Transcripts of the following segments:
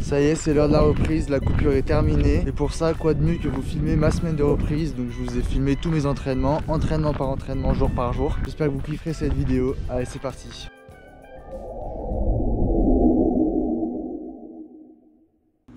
Ça y est, c'est l'heure de la reprise, la coupure est terminée. Et pour ça, quoi de mieux que vous filmer ma semaine de reprise. Donc je vous ai filmé tous mes entraînements, entraînement par entraînement, jour par jour. J'espère que vous kifferez cette vidéo. Allez, c'est parti.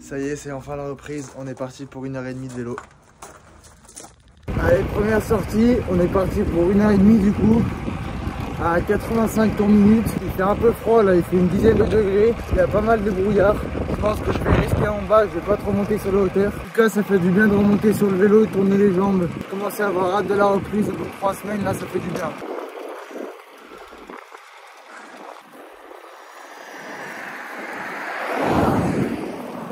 Ça y est, c'est enfin la reprise. On est parti pour 1h30 de vélo. Allez, première sortie. On est parti pour 1h30 du coup. À 85 tours minute. Il fait un peu froid là, il fait une dizaine de degrés. Il y a pas mal de brouillard. Je pense que je vais rester en bas, je vais pas trop monter sur la hauteur. En tout cas, ça fait du bien de remonter sur le vélo, tourner les jambes. Je commence à avoir hâte de la reprise au bout de 3 semaines, là ça fait du bien.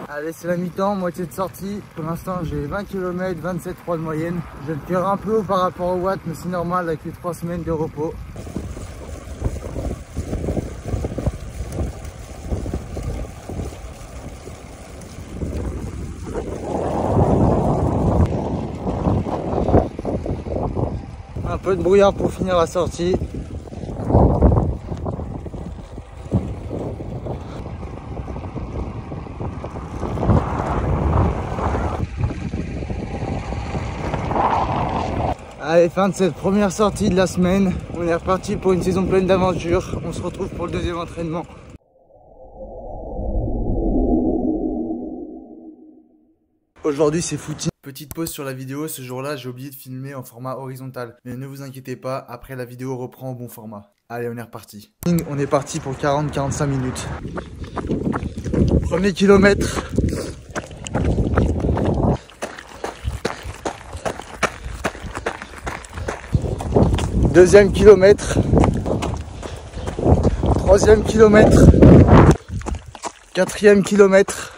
Allez, c'est la mi-temps, moitié de sortie. Pour l'instant, j'ai 20 km, 27,3 de moyenne. Je vais le faire un peu haut par rapport au watt, mais c'est normal avec les 3 semaines de repos. Un peu de brouillard pour finir la sortie. Allez, fin de cette première sortie de la semaine. On est reparti pour une saison pleine d'aventures. On se retrouve pour le deuxième entraînement. Aujourd'hui c'est footing. Petite pause sur la vidéo, ce jour-là j'ai oublié de filmer en format horizontal. Mais ne vous inquiétez pas, après la vidéo reprend au bon format. Allez, on est reparti. On est parti pour 40-45 minutes. Premier kilomètre. Deuxième kilomètre. Troisième kilomètre. Quatrième kilomètre.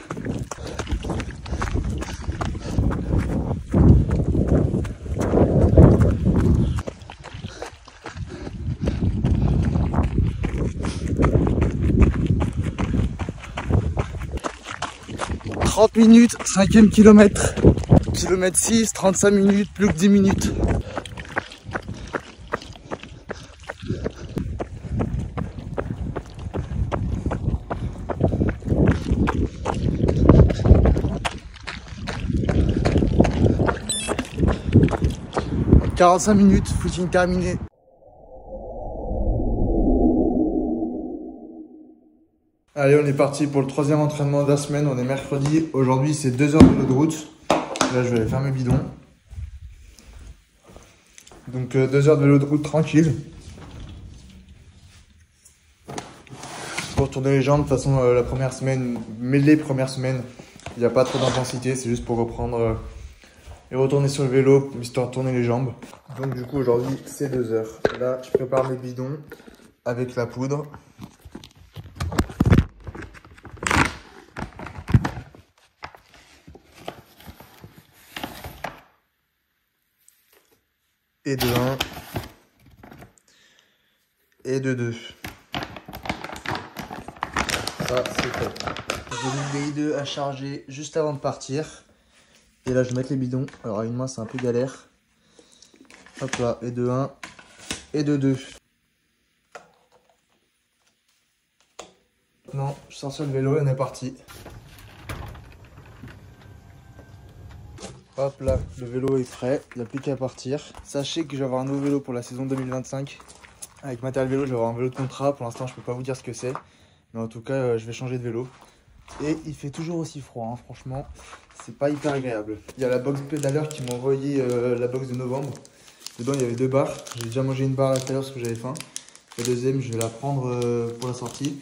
Minutes, 5e kilomètre, kilomètre 6, 35 minutes, plus que 10 minutes. « 45 minutes, footing terminé. » Allez, on est parti pour le troisième entraînement de la semaine. On est mercredi. Aujourd'hui, c'est 2 heures de vélo de route. Là, je vais aller faire mes bidons. Donc, 2 heures de vélo de route tranquille. Pour tourner les jambes, de toute façon, la première semaine, mais les premières semaines, il n'y a pas trop d'intensité. C'est juste pour reprendre et retourner sur le vélo, histoire de tourner les jambes. Donc, du coup, aujourd'hui, c'est 2 heures. Là, je prépare mes bidons avec la poudre. Et de 1 et de 2. Ça c'est top. J'ai mis les 2 à charger juste avant de partir. Et là je vais mettre les bidons. Alors à une main c'est un peu galère. Hop là, et de 1 et de 2. Maintenant je sors sur le vélo et on est parti. Hop là, le vélo est prêt, il n'y a plus qu'à partir. Sachez que je vais avoir un nouveau vélo pour la saison 2025. Avec matériel vélo, je vais avoir un vélo de contrat. Pour l'instant, je peux pas vous dire ce que c'est. Mais en tout cas, je vais changer de vélo. Et il fait toujours aussi froid, hein. Franchement, c'est pas hyper agréable. Il y a la box pédaleur qui m'a envoyé la box de novembre. Dedans, il y avait 2 barres. J'ai déjà mangé une barre à l'intérieur parce que j'avais faim. La deuxième, je vais la prendre pour la sortie.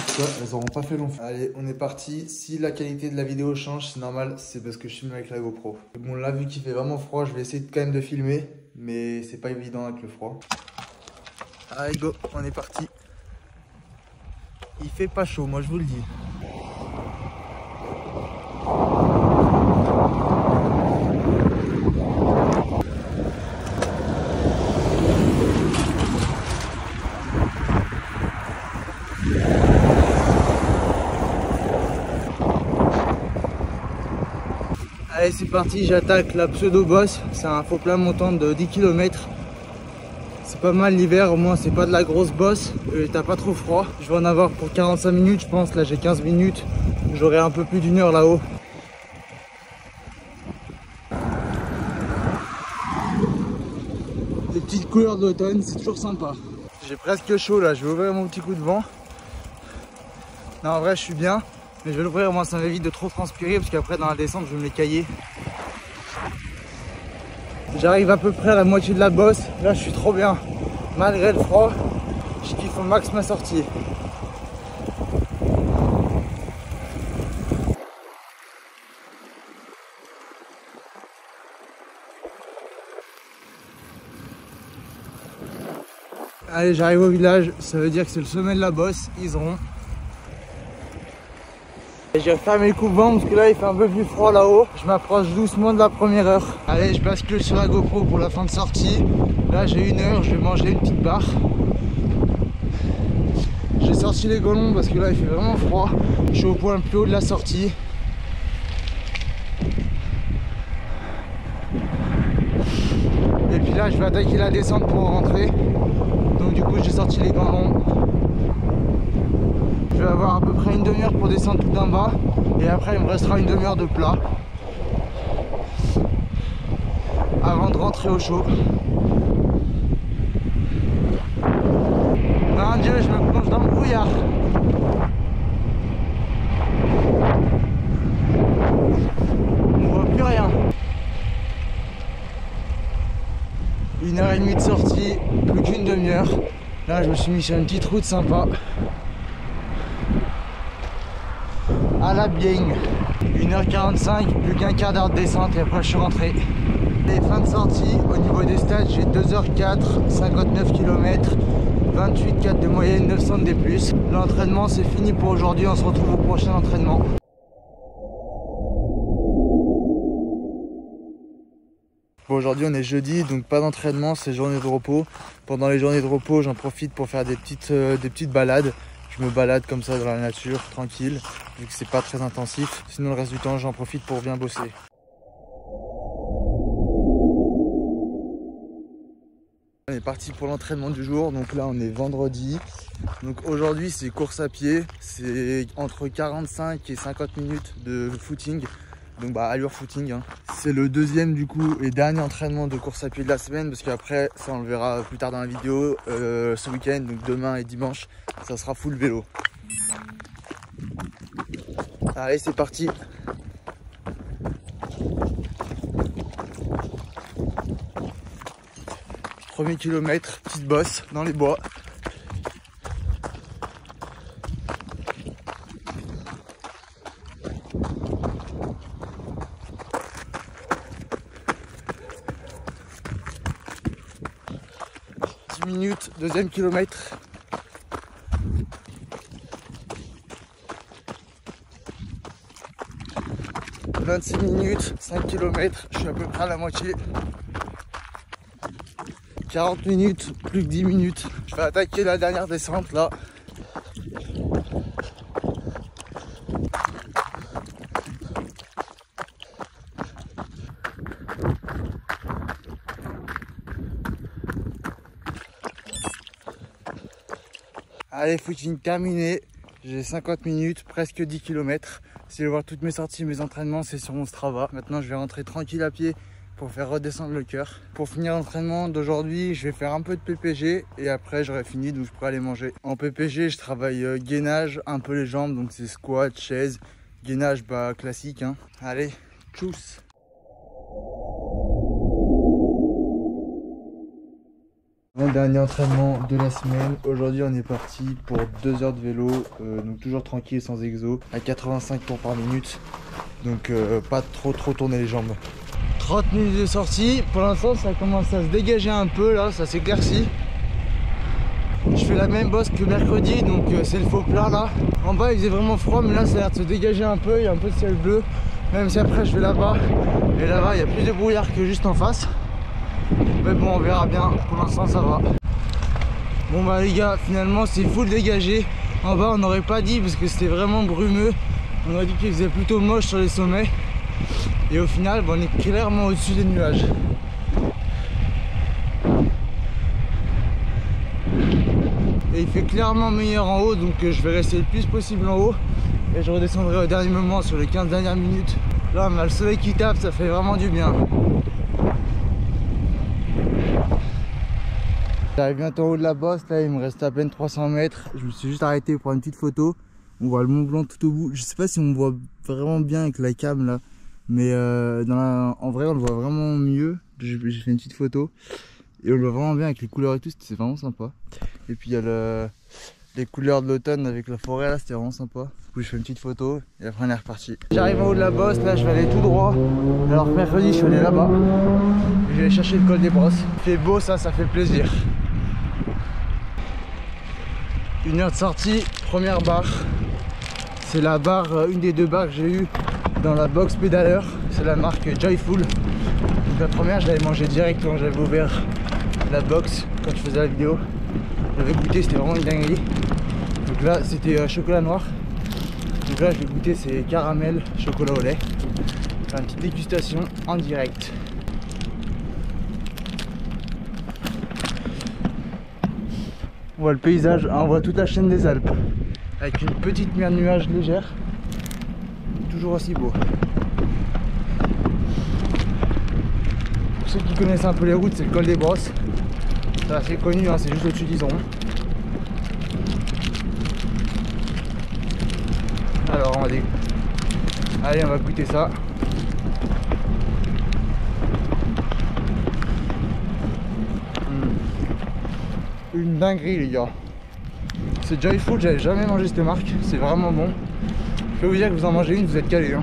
Ça, elles n'auront pas fait long. Allez, on est parti. Si la qualité de la vidéo change, c'est normal, c'est parce que je filme avec la GoPro. Bon, là, vu qu'il fait vraiment froid, je vais essayer quand même de filmer, mais c'est pas évident avec le froid. Allez, go, on est parti. Il fait pas chaud, moi je vous le dis. Allez, c'est parti, j'attaque la pseudo-bosse. C'est un faux plat montant de 10 km. C'est pas mal l'hiver, au moins c'est pas de la grosse bosse. T'as pas trop froid. Je vais en avoir pour 45 minutes, je pense. Là j'ai 15 minutes. j'aurai un peu plus d'une heure là-haut. Les petites couleurs de l'automne, c'est toujours sympa. J'ai presque chaud là, je vais ouvrir mon petit coup de vent. Non, en vrai je suis bien, mais je vais l'ouvrir, moi ça m'évite de trop transpirer parce qu'après dans la descente je vais me les cailler. J'arrive à peu près à la moitié de la bosse, là je suis trop bien. Malgré le froid, je kiffe au max ma sortie. Allez, j'arrive au village, ça veut dire que c'est le sommet de la bosse, Iseron. J'ai refermé le coupe-vent parce que là il fait un peu plus froid là-haut. Je m'approche doucement de la première heure. Allez, je bascule sur la GoPro pour la fin de sortie. Là j'ai une heure, je vais manger une petite barre. J'ai sorti les golons parce que là il fait vraiment froid. Je suis au point le plus haut de la sortie. Et puis là je vais attaquer la descente pour rentrer. Donc du coup j'ai sorti les golons. Je vais avoir à peu près une demi-heure pour descendre tout en bas. Et après il me restera une demi-heure de plat. Avant de rentrer au chaud. Mon Dieu, je me plonge dans le brouillard. On voit plus rien. 1h30 de sortie, plus qu'une demi-heure. Là je me suis mis sur une petite route sympa. À la Bienne. 1h45, plus qu'un quart d'heure de descente et après je suis rentré. Les fins de sortie, au niveau des stats, j'ai 2h04, 59 km, 28,4 de moyenne, 900 de D+. L'entraînement c'est fini pour aujourd'hui, on se retrouve au prochain entraînement. Bon, aujourd'hui on est jeudi, donc pas d'entraînement, c'est journée de repos. Pendant les journées de repos, j'en profite pour faire des petites balades. Je me balade comme ça dans la nature, tranquille, vu que c'est pas très intensif. Sinon le reste du temps, j'en profite pour bien bosser. On est parti pour l'entraînement du jour, donc là on est vendredi. Donc aujourd'hui c'est course à pied, c'est entre 45 et 50 minutes de footing. Donc bah allure footing, hein. C'est le deuxième du coup et dernier entraînement de course à pied de la semaine, parce qu'après ça on le verra plus tard dans la vidéo, ce week-end, donc demain et dimanche, ça sera full vélo. Allez, c'est parti. Premier kilomètre, petite bosse dans les bois. Minutes, deuxième kilomètre. « 26 minutes, 5 km, je suis à peu près à la moitié. 40 minutes, plus que 10 minutes. Je vais attaquer la dernière descente là. Allez, footing terminé, j'ai 50 minutes, presque 10 km. Si vous voulez voir toutes mes sorties, mes entraînements, c'est sur mon Strava. Maintenant, je vais rentrer tranquille à pied pour faire redescendre le cœur. Pour finir l'entraînement d'aujourd'hui, je vais faire un peu de PPG et après j'aurai fini, donc je pourrai aller manger. En PPG, je travaille gainage, un peu les jambes, donc c'est squat, chaise, gainage bah, classique. Hein. Allez, tchuss! Mon dernier entraînement de la semaine. Aujourd'hui on est parti pour 2 heures de vélo, donc toujours tranquille sans exo, à 85 tours par minute, donc pas trop tourner les jambes. 30 minutes de sortie, pour l'instant ça commence à se dégager un peu là, ça s'éclaircit. Je fais la même bosse que mercredi, donc c'est le faux plat là. En bas il faisait vraiment froid, mais là ça a l'air de se dégager un peu, il y a un peu de ciel bleu, même si après je vais là-bas, et là-bas il y a plus de brouillard que juste en face. Mais bon, on verra bien, pour l'instant ça va. Bon bah les gars, finalement c'est full dégagé. En bas on n'aurait pas dit parce que c'était vraiment brumeux. On aurait dit qu'il faisait plutôt moche sur les sommets. Et au final, bah, on est clairement au-dessus des nuages. Et il fait clairement meilleur en haut, donc je vais rester le plus possible en haut. et je redescendrai au dernier moment sur les 15 dernières minutes. Là on a le soleil qui tape, ça fait vraiment du bien. J'arrive bientôt en haut de la bosse, là il me reste à peine 300 mètres. Je me suis juste arrêté pour prendre une petite photo. On voit le Mont Blanc tout au bout. Je sais pas si on voit vraiment bien avec la cam là, mais en vrai on le voit vraiment mieux. J'ai fait une petite photo et on le voit vraiment bien avec les couleurs et tout, c'est vraiment sympa. Et puis il y a les couleurs de l'automne avec la forêt là, c'était vraiment sympa. Du coup je fais une petite photo et après on est reparti. J'arrive en haut de la bosse, là je vais aller tout droit. Alors mercredi je suis allé là-bas et je vais aller chercher le col des Brosses. Il fait beau, ça fait plaisir. 1 heure de sortie, première barre. C'est la barre, une des 2 barres que j'ai eu dans la box pédaleur. C'est la marque Joyful. Donc la première je l'avais mangée direct quand j'avais ouvert la box, quand je faisais la vidéo. J'avais goûté, c'était vraiment une dinguerie. Donc là c'était chocolat noir. Donc là je vais goûter, c'est caramel chocolat au lait. Faire une petite dégustation en direct. On voit le paysage, on voit toute la chaîne des Alpes. Avec une petite mer de nuages légère. Toujours aussi beau. Pour ceux qui connaissent un peu les routes, c'est le col des Brosses. C'est assez connu, hein, c'est juste au-dessus d'Ison. Alors on va allez, on va goûter ça. Une dinguerie les gars. C'est Joyful, j'avais jamais mangé cette marque, c'est vraiment bon. Je peux vous dire que vous en mangez une, vous êtes calé. Hein.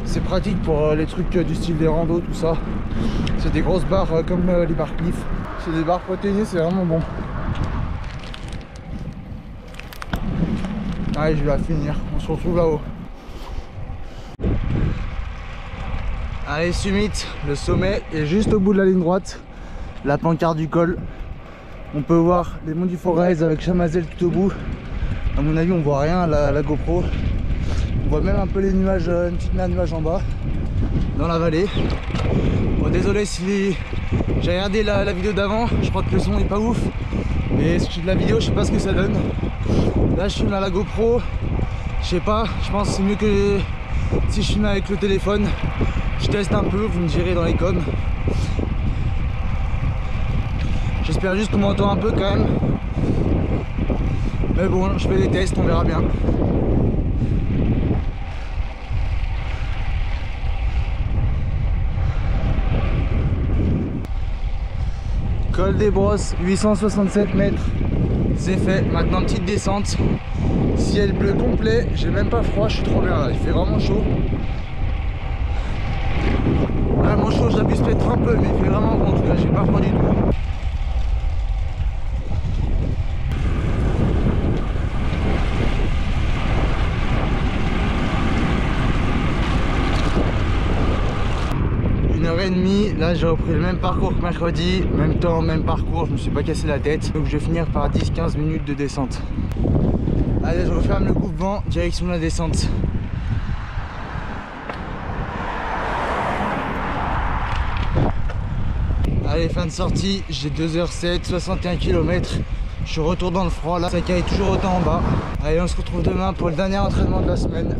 C'est pratique pour les trucs du style des randos, tout ça. C'est des grosses barres comme les barres Cliff. C'est des barres protéinées, c'est vraiment bon. Allez, je vais la finir, on se retrouve là-haut. Allez, summit, le sommet est juste au bout de la ligne droite. La pancarte du col. On peut voir les monts du Forez avec Chamazel tout au bout. À mon avis on voit rien à la GoPro. On voit même un peu les nuages, une petite mer de nuages en bas dans la vallée. Bon, désolé si j'ai regardé la vidéo d'avant, je crois que le son est pas ouf. Mais la vidéo je sais pas ce que ça donne. Là je filme à la GoPro. Je sais pas, je pense que c'est mieux que si je filme avec le téléphone. Je teste un peu, vous me direz dans les coms. J'espère juste qu'on m'entend un peu quand même. Mais bon, je fais des tests, on verra bien. Col des Brosses, 867 mètres. C'est fait, maintenant petite descente. Ciel bleu complet, j'ai même pas froid, je suis trop bien là, il fait vraiment chaud. Vraiment chaud, j'abuse peut-être un peu, mais il fait vraiment bon en tout cas, j'ai pas froid du tout. Et demie, là j'ai repris le même parcours que mercredi, même temps, même parcours, je me suis pas cassé la tête. Donc je vais finir par 10-15 minutes de descente. Allez, je referme le coupe-vent, direction la descente. Allez, fin de sortie, j'ai 2h07, 61 km. Je suis retour dans le froid là, ça caille toujours autant en bas. Allez, on se retrouve demain pour le dernier entraînement de la semaine.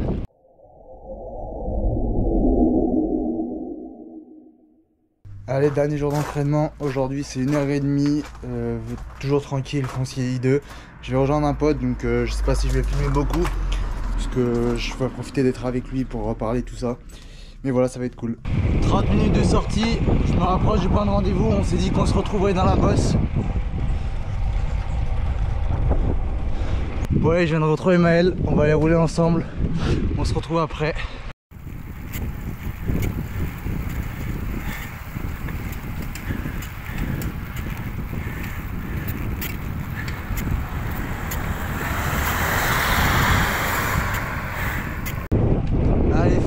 Allez, dernier jour d'entraînement, aujourd'hui c'est 1h30, toujours tranquille, foncier I2. Je vais rejoindre un pote, donc je sais pas si je vais filmer beaucoup, parce que je vais profiter d'être avec lui pour parler tout ça. Mais voilà, ça va être cool. 30 minutes de sortie, je me rapproche du point de rendez-vous, on s'est dit qu'on se retrouverait dans la bosse. Bon allez, je viens de retrouver Maël, on va aller rouler ensemble, on se retrouve après.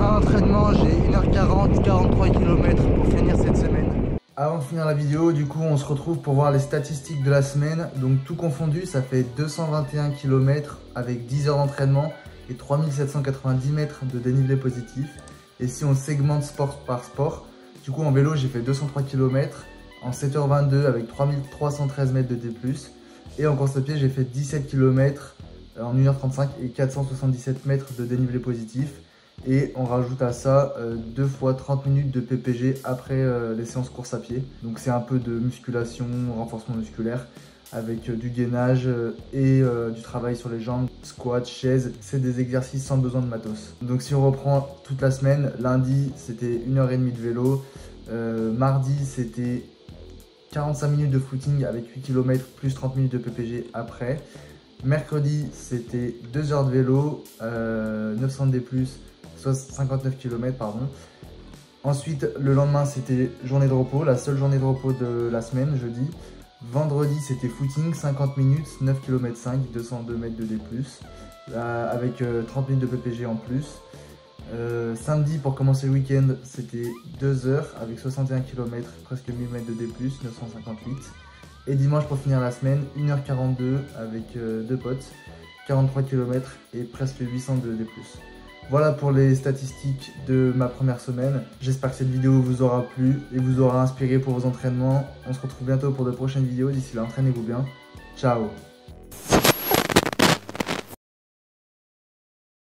Entraînement, j'ai 1h40, 43 km pour finir cette semaine. Avant de finir la vidéo, du coup on se retrouve pour voir les statistiques de la semaine. Donc tout confondu, ça fait 221 km avec 10 heures d'entraînement et 3790 mètres de dénivelé positif. Et si on segmente sport par sport, du coup en vélo j'ai fait 203 km en 7h22 avec 3313 mètres de D+. Et en course à pied j'ai fait 17 km en 1h35 et 477 mètres de dénivelé positif. Et on rajoute à ça 2 fois 30 minutes de PPG après les séances course à pied. Donc c'est un peu de musculation, renforcement musculaire avec du gainage et du travail sur les jambes, squat, chaise. C'est des exercices sans besoin de matos. Donc si on reprend toute la semaine, lundi c'était 1h30 de vélo, mardi c'était 45 minutes de footing avec 8 km plus 30 minutes de PPG après. Mercredi c'était 2 heures de vélo, 900 D+, soit 59 km pardon. Ensuite le lendemain c'était journée de repos, la seule journée de repos de la semaine, jeudi. Vendredi c'était footing, 50 minutes, 9 km 5, 202 mètres de D+, avec 30 minutes de PPG en plus. Samedi pour commencer le week-end c'était 2 heures avec 61 km, presque 1000 mètres de D+, 958. Et dimanche pour finir la semaine, 1h42 avec 2 potes, 43 km et presque 800 de D+. Voilà pour les statistiques de ma première semaine. J'espère que cette vidéo vous aura plu et vous aura inspiré pour vos entraînements. On se retrouve bientôt pour de prochaines vidéos. D'ici là, entraînez-vous bien. Ciao!